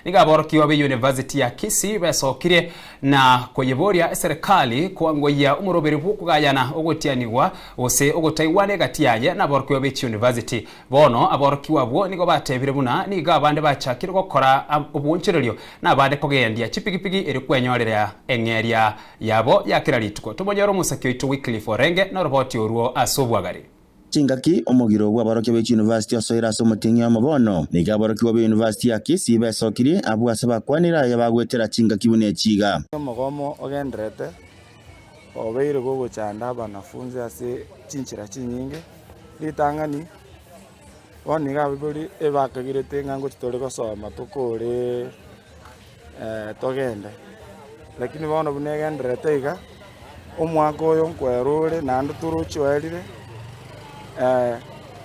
niga Bw'Abaorokia be University ya Kisii besokire na kuyiboria serikali kuangoya umuroberi bukugayana ogotianirwa ose ogotaiwane gatiaye na Bw'Abaorokia be University bono Bw'Abaorokia bwo nigo batebire buna niga abande bachakire gukora obunchirerio na abande kogendia chipigipigi eri kwenyorera engeria yabo yakirarituko tumonyoro musakio itu weekly forenge na roboti oruo asobwagari Chingaki Omogiro Bw'Abaorokia be University osoira somutingi amabono niga Bw'Abaorokia be University ya Kisii besokire abwasaba kwanira yabagwetera chingaki bune chiga omogomo ogendrete obeire gogochanda abanafunzi ase chinchira chinyinge litangani oniga biburi ebakagirete ngango chitore gosoma tukore togende lakini bono bunegendrete iga omwaka oyo nkwerure nando turuchwerire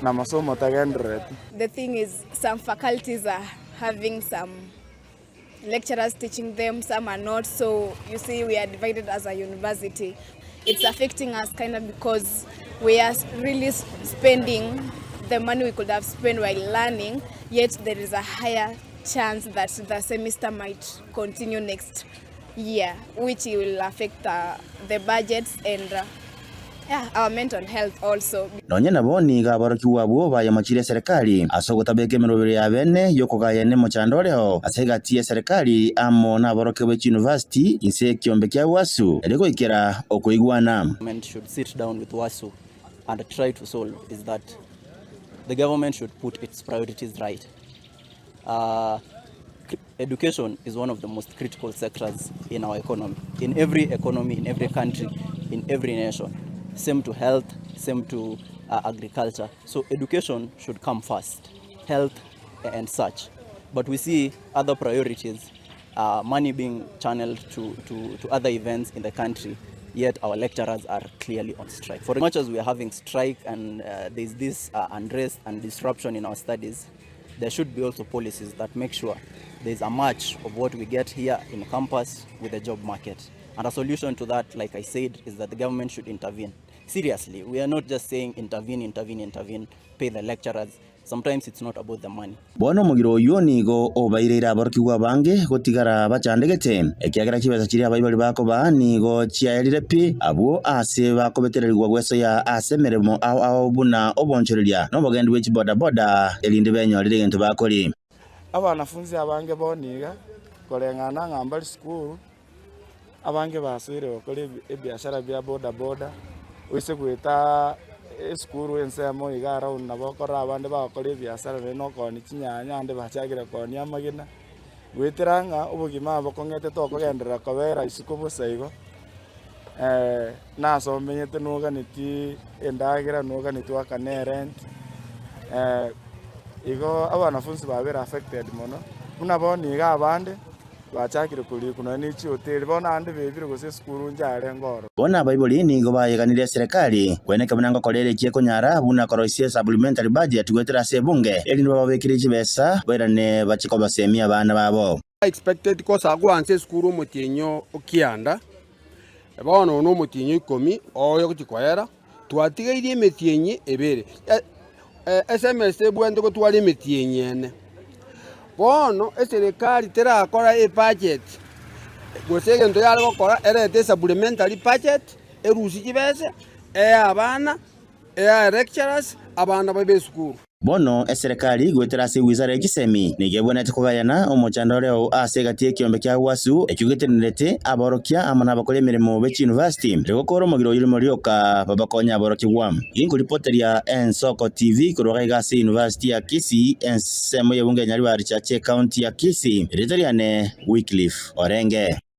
na masomo tagendrete. The thing is, some faculties are having some lecturers teaching them, some are not. So you see, we are divided as a university. It's affecting us kind of because we are really spending the money we could have spent while learning, yet there is a higher chance that the semester might continue next year, which will affect the budgets and our mental health also. Nonya nabo niga Bw'Abaorokia bwo bayamachire serikali asogotabeke mirobere ya bene yokogayane mochandoreo asegatie serikali amo na Bw'Abaorokia be University inse kiombe kya wasu eriko ikera okoigwana. Government should sit down with WASU and try to solve is that the government should put its priorities right. Education is one of the most critical sectors in our economy, in every country, in every nation. Same to health, same to agriculture. So education should come first, health and such. But we see other priorities, money being channeled to other events in the country, yet our lecturers are clearly on strike. For as much as we are having strike and there's this unrest and disruption in our studies, there should be also policies that make sure there's a match of what we get here in campus with the job market. And a solution to that, like I said, is that the government should intervene. Seriously, we are not just saying intervene, pay the lecturers. Sometimes it's not about the money. Bono Omogiro yonigo obairira Bw'Abaorokia bange gotigara bachandegete ekiagera kibesa kiri abaibali bako nigo chiairire pi abo ase bakobetererwa gweso ya asemeremo ao buna obonchoreria no bagende wechi boda elinde benyorire gento bakori abanafunzi abange boniga kolengana ngambali school abange baswire bakore ebiashara bya boda wese gweta school ensemo igara unabokora abande bakore ebiashara no koni chinyanya ande bachagira koni amagina gweteranga ubugima bakongete tokogendera kobera isiko busaigo naso menyete nuga niti endagira nuga nitwa kanerent igo abanafunzi babera affected mono unaboniga abande bachakire kuri kuna nichi hotel bona ande bebire gose skuru njare ngoro bona baibuli nigo bayeganire serikali kweneka munango kolere kieko nyara buna koroisia supplementary budget gwetera sebunge elinde babekire chibesa berane bachikoba semia abana babo expected ko sagwanse skuru mutinyo okianda bona no mutinyo 10 oyo kuchikwera twatigeire metienye ebere SMS bwende ko twali metienyene bono serikali terakora budget gosege ndo yalo gukora erete supplementary budget erusi kibese abana lecturers abana babe school bono serikali gwetera se wizara y'ikisemi nigebona tikogayana omochandoreo asegatie kiombe kya wasu ekyugetenete Bw'Abaorokia amana bakole mirimo be University regokoro Omogiro yirimo ryoka babakonya Bw'Abaorokia ingo reporteria Ensoko TV kurogaiga se University ya Kisii ensemo yebunge nyari bari cha county ya Kisii Retoriane Wycliffe Orenge.